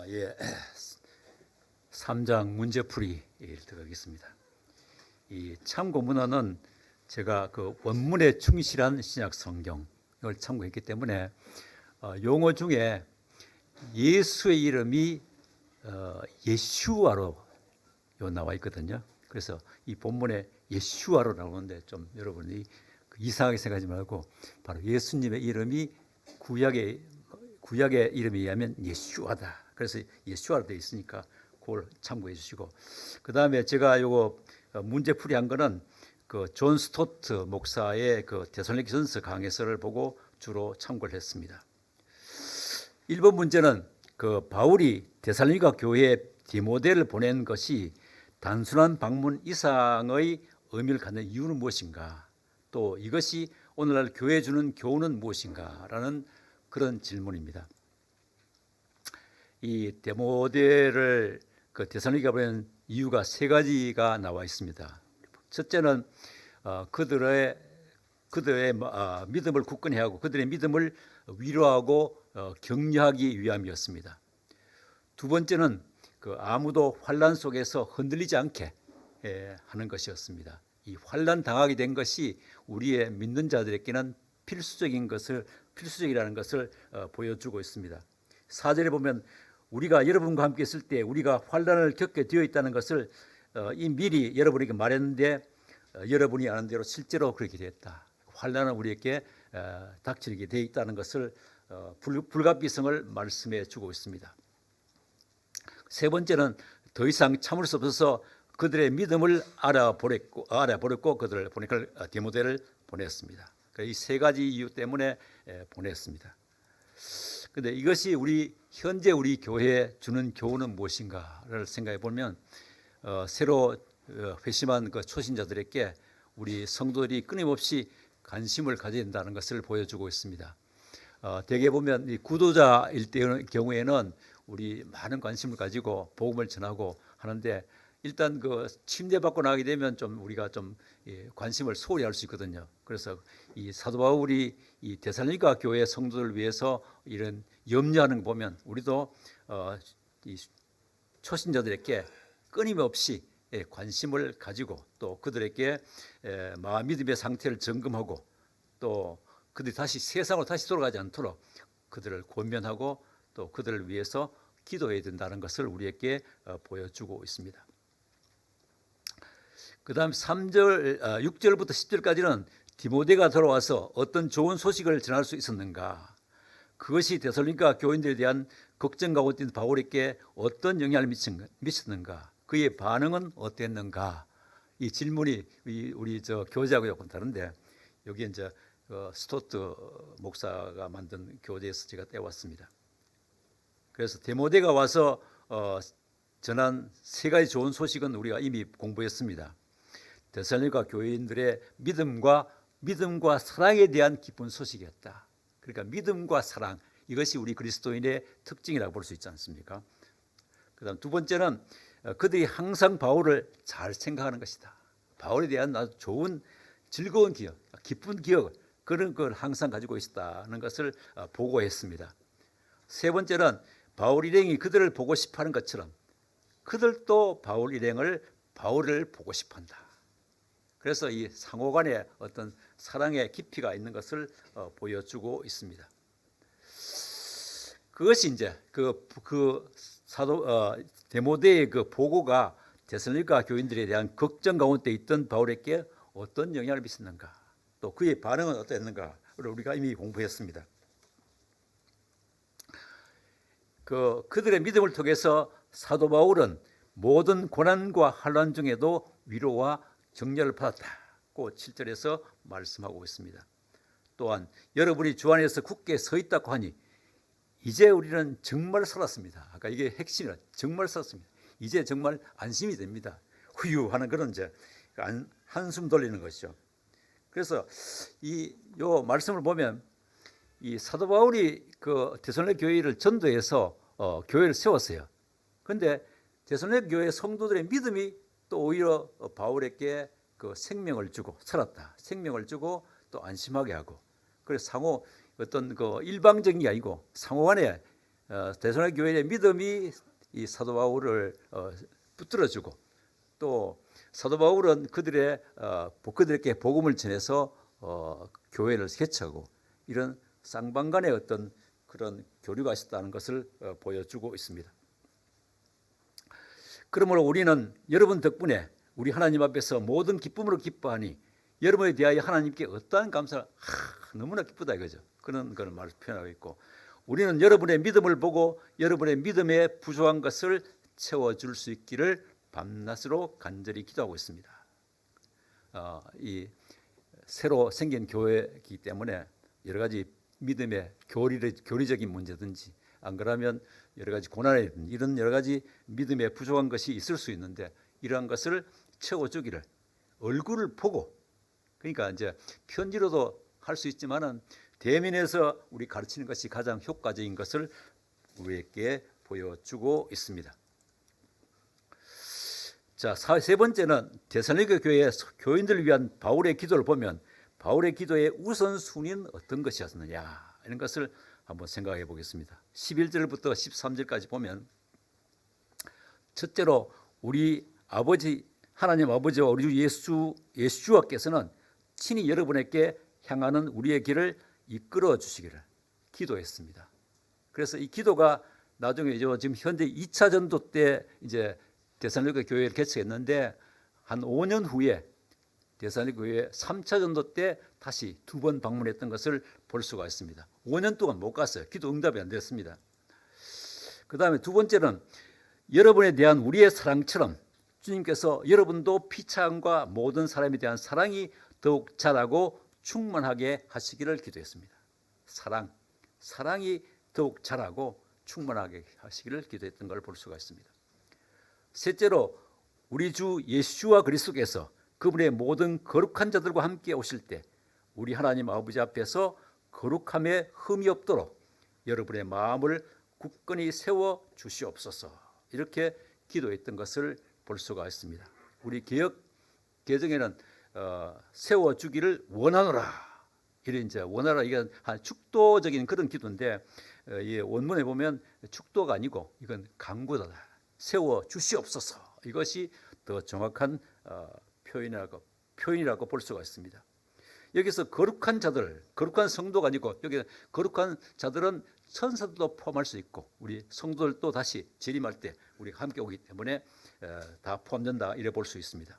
예. 3장 문제풀이 들어가겠습니다. 이 참고 문헌은 제가 그 원문에 충실한 신약 성경을 참고했기 때문에 용어 중에 예수의 이름이 예슈아로 나와 있거든요. 그래서 이 본문에 예슈아로 나오는데 좀 여러분이 이상하게 생각하지 말고 바로 예수님의 이름이 구약의 이름에 의하면 예슈아다. 그래서 예슈아로 되어 있으니까 그걸 참고해 주시고, 그 다음에 제가 요거 문제풀이 한 거는 그 존 스토트 목사의 그 데살로니가전서 강해설을 보고 주로 참고를 했습니다. 1번 문제는 그 바울이 데살로니가 교회에 디모데를 보낸 것이 단순한 방문 이상의 의미를 갖는 이유는 무엇인가, 또 이것이 오늘날 교회에 주는 교훈은 무엇인가 라는 그런 질문입니다. 이 디모데를 그 데살로니가 보낸 이유가 세 가지가 나와 있습니다. 첫째는 그들의 믿음을 굳건히 하고 그들의 믿음을 위로하고 격려하기 위함이었습니다. 두 번째는 그 아무도 환난 속에서 흔들리지 않게 하는 것이었습니다. 이 환난 당하게 된 것이 우리의 믿는 자들에게는 필수적이라는 것을 보여주고 있습니다. 4절에 보면 우리가 여러분과 함께 있을 때 우리가 환난을 겪게 되어 있다는 것을 미리 여러분에게 말했는데 여러분이 아는 대로 실제로 그렇게 되었다. 환난은 우리에게 닥치게 되어 있다는 것을 불가피성을 말씀해 주고 있습니다. 세 번째는 더 이상 참을 수 없어서 그들의 믿음을 알아버렸고 그들을 보내니까 디모데를 보냈습니다. 이 세 가지 이유 때문에 보냈습니다. 그런데 이것이 현재 우리 교회에 주는 교훈은 무엇인가를 생각해 보면 새로 회심한 그 초신자들에게 우리 성도들이 끊임없이 관심을 가져야 된다는 것을 보여주고 있습니다. 대개 보면 이 구도자일 경우에는 우리 많은 관심을 가지고 복음을 전하고 하는데, 일단 그 침례받고 나게 되면 좀 우리가 좀 관심을 소홀히 할 수 있거든요. 그래서 이 사도 바울이 이 데살로니가 교회 성도들을 위해서 이런 염려하는 거 보면 우리도 이 초신자들에게 끊임없이 관심을 가지고 또 그들에게 마음 믿음의 상태를 점검하고 또 그들이 다시 세상으로 다시 돌아가지 않도록 그들을 권면하고 또 그들을 위해서 기도해야 된다는 것을 우리에게 보여주고 있습니다. 그 다음 6절부터 10절까지는 디모데가 돌아와서 어떤 좋은 소식을 전할 수 있었는가, 그것이 데살로니가 교인들에 대한 걱정 가운데 있는 바울에게 어떤 영향을 미쳤는가, 그의 반응은 어땠는가. 이 질문이 우리 교재하고 조금 다른데, 여기 이제 스토트 목사가 만든 교재에서 제가 떼왔습니다. 그래서 디모데가 와서 전한 세 가지 좋은 소식은 우리가 이미 공부했습니다. 데살로니가 교인들의 믿음과 사랑에 대한 기쁜 소식이었다. 그러니까 믿음과 사랑, 이것이 우리 그리스도인의 특징이라고 볼 수 있지 않습니까? 그다음 두 번째는 그들이 항상 바울을 잘 생각하는 것이다. 바울에 대한 아주 좋은 즐거운 기억, 기쁜 기억, 그런 걸 항상 가지고 있었다는 것을 보고했습니다. 세 번째는 바울 일행이 그들을 보고 싶어하는 것처럼 그들도 바울을 보고 싶어한다. 그래서 이 상호간에 어떤 사랑의 깊이가 있는 것을 보여주고 있습니다. 그것이 이제 그 사도 디모데의 그 보고가 데살로니가 교인들에 대한 걱정 가운데 있던 바울에게 어떤 영향을 미쳤는가, 또 그의 반응은 어땠는가를 우리가 이미 공부했습니다. 그들의 믿음을 통해서 사도 바울은 모든 고난과 환난 중에도 위로와 격려를 받았다고 7절에서 말씀하고 있습니다. 또한 여러분이 주 안에서 굳게 서 있다고 하니 이제 우리는 정말 살았습니다. 아까 이게 핵심이라, 정말 살았습니다. 이제 정말 안심이 됩니다. 후유하는 그런 이제 한숨 돌리는 것이죠. 그래서 요 말씀을 보면 이 사도 바울이 그 데살로니가 교회를 전도해서 교회를 세웠어요. 그런데 데살로니가 교회 성도들의 믿음이 또 오히려 바울에게 그 생명을 주고 살았다. 생명을 주고 또 안심하게 하고, 그래서 상호 어떤 그 일방적인 게 아니고 상호간에 데살로니가 교회의 믿음이 이 사도 바울을 붙들어주고, 또 사도 바울은 그들에게 복음을 전해서 교회를 개척하고, 이런 쌍방간의 어떤 그런 교류가 있었다는 것을 보여주고 있습니다. 그러므로 우리는 여러분 덕분에 우리 하나님 앞에서 모든 기쁨으로 기뻐하니 여러분에 대하여 하나님께 어떠한 감사를 너무나 기쁘다 이거죠. 그런 말을 표현하고 있고, 우리는 여러분의 믿음을 보고 여러분의 믿음에 부족한 것을 채워줄 수 있기를 밤낮으로 간절히 기도하고 있습니다. 이 새로 생긴 교회이기 때문에 여러 가지 믿음의 교리적인 문제든지, 안 그러면 여러 가지 고난에 이런 여러 가지 믿음에 부족한 것이 있을 수 있는데, 이러한 것을 채워주기를 얼굴을 보고, 그러니까 이제 편지로도 할 수 있지만은 대면에서 우리 가르치는 것이 가장 효과적인 것을 우리에게 보여주고 있습니다. 자, 세 번째는 데살로니가 교회 교인들을 위한 바울의 기도를 보면 바울의 기도의 우선순위는 어떤 것이었느냐, 이런 것을 한번 생각해 보겠습니다. 11절부터 13절까지 보면, 첫째로 우리 아버지 하나님 아버지와 우리 주 예수주께서는 친히 여러분에게 향하는 우리의 길을 이끌어 주시기를 기도했습니다. 그래서 이 기도가 나중에 지금 현재 2차 전도 때 이제 데살로니가 교회를 개척했는데, 한 5년 후에 데살로니가 교회 3차 전도 때 다시 2번 방문했던 것을 볼 수가 있습니다. 5년 동안 못 갔어요. 기도 응답이 안 됐습니다. 그 다음에 두 번째는 여러분에 대한 우리의 사랑처럼 주님께서 여러분도 피차함과 모든 사람에 대한 사랑이 더욱 자라고 충만하게 하시기를 기도했습니다. 사랑이 더욱 자라고 충만하게 하시기를 기도했던 걸 볼 수가 있습니다. 셋째로 우리 주 예수와 그리스도께서 그분의 모든 거룩한 자들과 함께 오실 때 우리 하나님 아버지 앞에서 거룩함에 흠이 없도록 여러분의 마음을 굳건히 세워 주시옵소서, 이렇게 기도했던 것을 볼 수가 있습니다. 우리 개정에는 세워 주기를 원하노라, 이런 이제 원하라, 이건 한 축도적인 그런 기도인데, 이 원문에 보면 축도가 아니고 이건 간구다. 세워 주시옵소서, 이것이 더 정확한 표현이라고 볼 수가 있습니다. 여기서 거룩한 자들, 거룩한 성도가 아니고 여기 거룩한 자들은 천사들도 포함할 수 있고 우리 성도들도 다시 재림할 때 우리가 함께 오기 때문에 다 포함된다, 이래 볼 수 있습니다.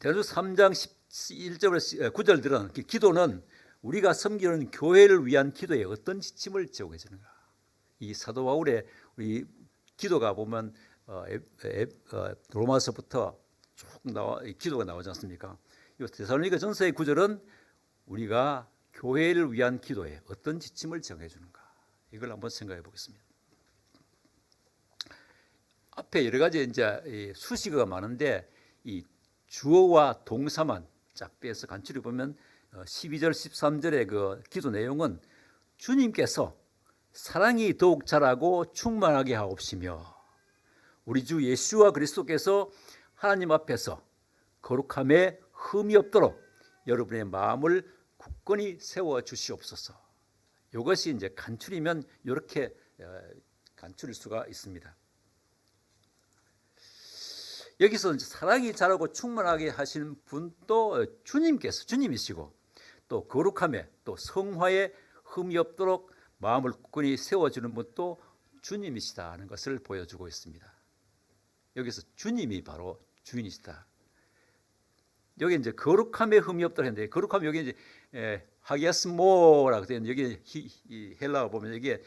데살로니가 3장 1절에서 9절들은 기도는 우리가 섬기는 교회를 위한 기도에 어떤 지침을 제공해 주는가. 이 사도 바울의 우리 기도가 보면 로마서부터 쭉 기도가 나오지 않습니까? 이 데살로니가 전서의 9절은 우리가 교회를 위한 기도에 어떤 지침을 정해 주는가. 이걸 한번 생각해 보겠습니다. 앞에 여러 가지 이제 이 수식어가 많은데 이 주어와 동사만 쫙 빼서 간추려 보면 12절 13절의 그 기도 내용은 주님께서 사랑이 더욱 자라고 충만하게 하옵시며 우리 주 예수와 그리스도께서 하나님 앞에서 거룩함에 흠이 없도록 여러분의 마음을 굳건히 세워 주시옵소서. 이것이 이제 간추리면 이렇게 간추릴 수가 있습니다. 여기서 이제 사랑이 자라고 충만하게 하시는 분도 주님이시고 또 거룩함에 또 성화에 흠이 없도록 마음을 굳건히 세워주는 분도 주님이시다는 것을 보여주고 있습니다. 여기서 주님이 바로 주인이시다. 여기 이제 거룩함에 흠이 없도록 했는데 거룩함 여기 이제 하기아스모라고 되어 여기 헬라어 보면 여기에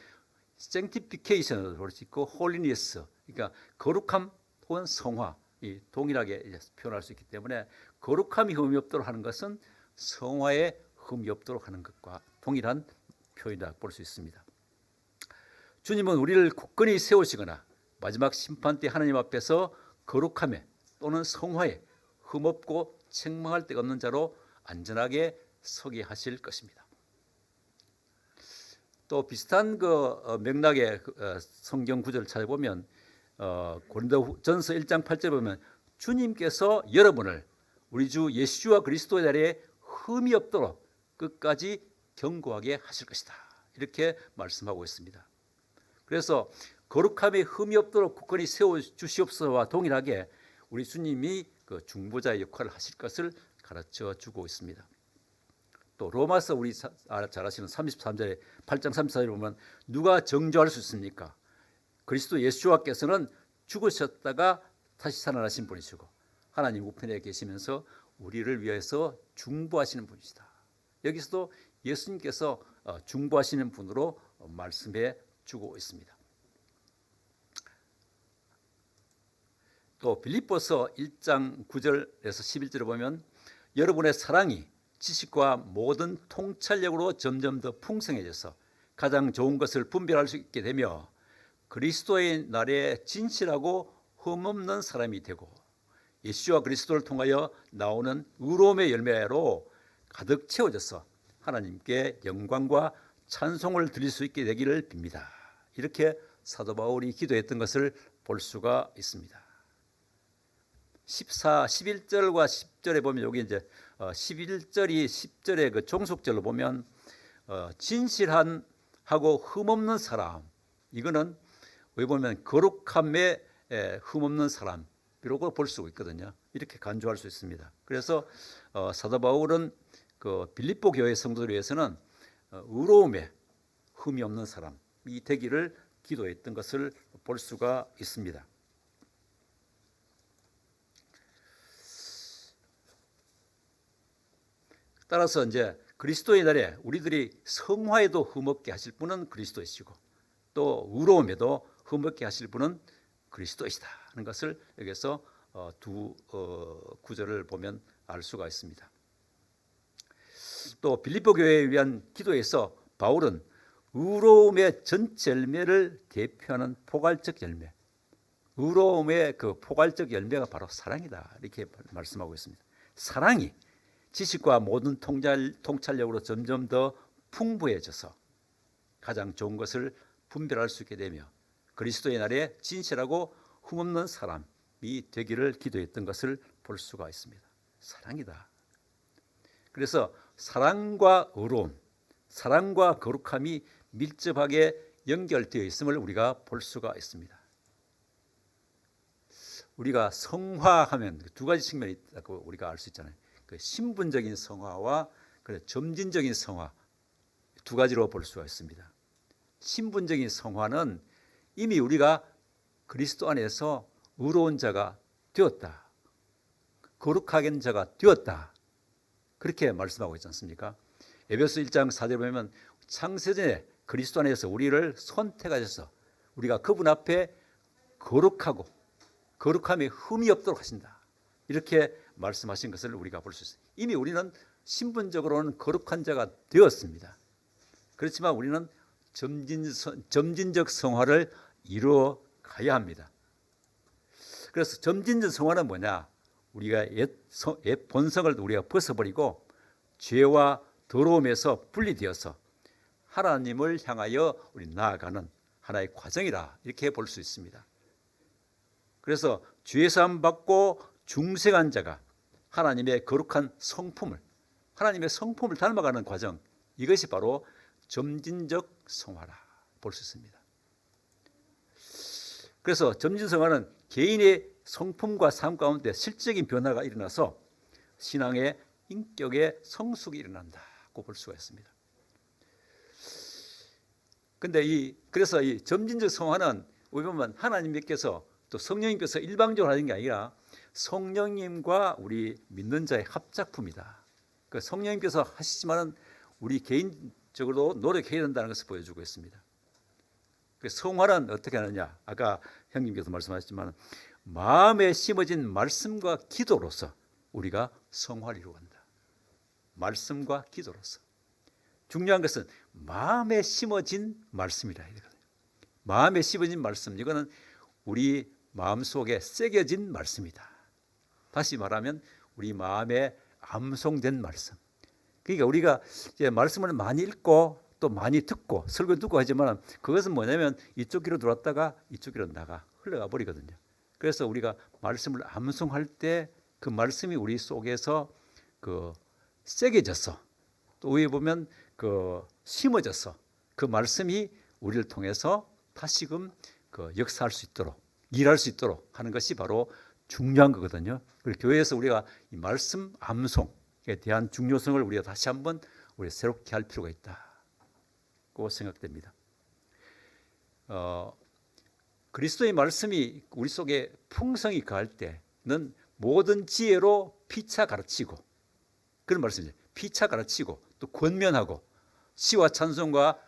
sanctification으로 볼 수 있고 holiness 그러니까 거룩함 혹은 성화 이 동일하게 표현할 수 있기 때문에 거룩함이 흠이 없도록 하는 것은 성화에 흠이 없도록 하는 것과 동일한 표현이라고 볼 수 있습니다. 주님은 우리를 굳건히 세우시거나 마지막 심판 때 하나님 앞에서 거룩함에 또는 성화에 흠없고 책망할 데가 없는 자로 안전하게 서게 하실 것입니다. 또 비슷한 그 맥락의 성경 구절을 찾아보면 고린도전서 1장 8절에 보면 주님께서 여러분을 우리 주 예수와 그리스도의 날에 흠이 없도록 끝까지 견고하게 하실 것이다. 이렇게 말씀하고 있습니다. 그래서 거룩함에 흠이 없도록 굳건히 세워 주시옵소서와 동일하게 우리 주님이 그 중보자의 역할을 하실 것을 가르쳐 주고 있습니다. 또 로마서 우리 잘 아시는 33절에 8장 34절에 보면 누가 정죄할 수 있습니까? 그리스도 예수와께서는 죽으셨다가 다시 살아나신 분이시고 하나님 우편에 계시면서 우리를 위해서 중보하시는 분이시다. 여기서도 예수님께서 중보하시는 분으로 말씀해 주고 있습니다. 또 빌립보서 1장 9절에서 11절을 보면 여러분의 사랑이 지식과 모든 통찰력으로 점점 더 풍성해져서 가장 좋은 것을 분별할 수 있게 되며 그리스도의 날에 진실하고 흠없는 사람이 되고 예수와 그리스도를 통하여 나오는 의로움의 열매로 가득 채워져서 하나님께 영광과 찬송을 드릴 수 있게 되기를 빕니다. 이렇게 사도 바울이 기도했던 것을 볼 수가 있습니다. 11절과 10절에 보면 여기 이제 11절이 10절의 그 종속절로 보면 진실한 하고 흠없는 사람 이거는 왜 보면 거룩함에 흠없는 사람이라고 볼 수 있거든요. 이렇게 간주할 수 있습니다. 그래서 사도 바울은 그 빌립보 교회 성도들 위해서는 의로움에 흠이 없는 사람이 되기를 기도했던 것을 볼 수가 있습니다. 따라서 이제 그리스도의 날에 우리들이 성화에도 흠없게 하실 분은 그리스도이시고 또 의로움에도 흠없게 하실 분은 그리스도이시다 하는 것을 여기서 두 구절을 보면 알 수가 있습니다. 또 빌립보 교회에 위한 기도에서 바울은 의로움의 전체 열매를 대표하는 포괄적 열매, 의로움의 그 포괄적 열매가 바로 사랑이다 이렇게 말씀하고 있습니다. 사랑이 지식과 모든 통찰력으로 점점 더 풍부해져서 가장 좋은 것을 분별할 수 있게 되며 그리스도의 날에 진실하고 흠없는 사람이 되기를 기도했던 것을 볼 수가 있습니다. 사랑이다. 그래서 사랑과 의로움, 사랑과 거룩함이 밀접하게 연결되어 있음을 우리가 볼 수가 있습니다. 우리가 성화하면 두 가지 측면이 있다고 우리가 알 수 있잖아요. 그 신분적인 성화와 점진적인 성화 두 가지로 볼 수가 있습니다. 신분적인 성화는 이미 우리가 그리스도 안에서 의로운 자가 되었다. 거룩하게 자가 되었다. 그렇게 말씀하고 있지 않습니까? 에베소 1장 4절에 보면 창세전에 그리스도 안에서 우리를 선택하셔서 우리가 그분 앞에 거룩하고 거룩함에 흠이 없도록 하신다. 이렇게 말씀하신 것을 우리가 볼 수 있어요. 이미 우리는 신분적으로는 거룩한 자가 되었습니다. 그렇지만 우리는 점진적 성화를 이루어 가야 합니다. 그래서 점진적 성화는 뭐냐? 우리가 옛 본성을 우리가 벗어버리고 죄와 더러움에서 분리되어서 하나님을 향하여 우리 나아가는 하나의 과정이라 이렇게 볼 수 있습니다. 그래서 죄 사함 받고 중생한 자가 하나님의 거룩한 성품을, 하나님의 성품을 닮아가는 과정, 이것이 바로 점진적 성화라 볼 수 있습니다. 그래서 점진적 성화는 개인의 성품과 삶 가운데 실질적인 변화가 일어나서 신앙의 인격의 성숙이 일어난다고 볼 수가 있습니다. 근데 그래서 이 점진적 성화는 우리 보면 하나님께서 또 성령님께서 일방적으로 하는 게 아니라 성령님과 우리 믿는 자의 합작품이다. 그 성령님께서 하시지만은 우리 개인적으로 노력해야 된다는 것을 보여주고 있습니다. 그 성화는 어떻게 하느냐? 아까 형님께서 말씀하셨지만 마음에 심어진 말씀과 기도로서 우리가 성화를 이루어간다. 말씀과 기도로서. 중요한 것은 마음에 심어진 말씀이라 이거든요. 마음에 심어진 말씀, 이거는 우리 마음속에 새겨진 말씀이다. 다시 말하면 우리 마음에 암송된 말씀. 그러니까 우리가 이제 말씀을 많이 읽고 또 많이 듣고 설교 듣고 하지만 그것은 뭐냐면 이쪽 귀로 들어왔다가 이쪽 귀로 나가 흘러가 버리거든요. 그래서 우리가 말씀을 암송할 때 그 말씀이 우리 속에서 그 새겨져서 또 위에 보면 그 심어져서 그 말씀이 우리를 통해서 다시금 그 역사할 수 있도록 일할 수 있도록 하는 것이 바로 중요한 거거든요. 그리고 교회에서 우리가 이 말씀 암송에 대한 중요성을 우리가 다시 한번 우리 새롭게 할 필요가 있다고 생각됩니다. 그리스도의 말씀이 우리 속에 풍성히 가할 때는 모든 지혜로 피차 가르치고 그런 말씀이죠. 피차 가르치고 또 권면하고 시와 찬송과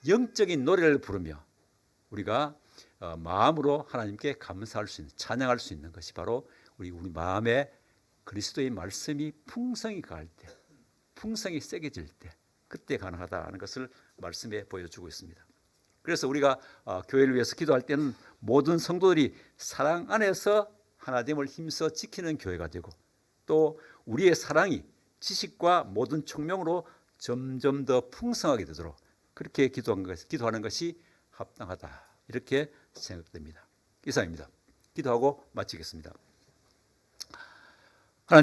영적인 노래를 부르며 우리가 마음으로 하나님께 감사할 수 있는, 찬양할 수 있는 것이 바로 우리 마음에 그리스도의 말씀이 풍성히 가할 때, 풍성히 새겨질 때 그때 가능하다는 것을 말씀에 보여주고 있습니다. 그래서 우리가 교회를 위해서 기도할 때는 모든 성도들이 사랑 안에서 하나됨을 힘써 지키는 교회가 되고 또 우리의 사랑이 지식과 모든 총명으로 점점 더 풍성하게 되도록 그렇게 기도하는 것이 합당하다 이렇게 생각됩니다. 이상입니다. 기도하고 마치겠습니다.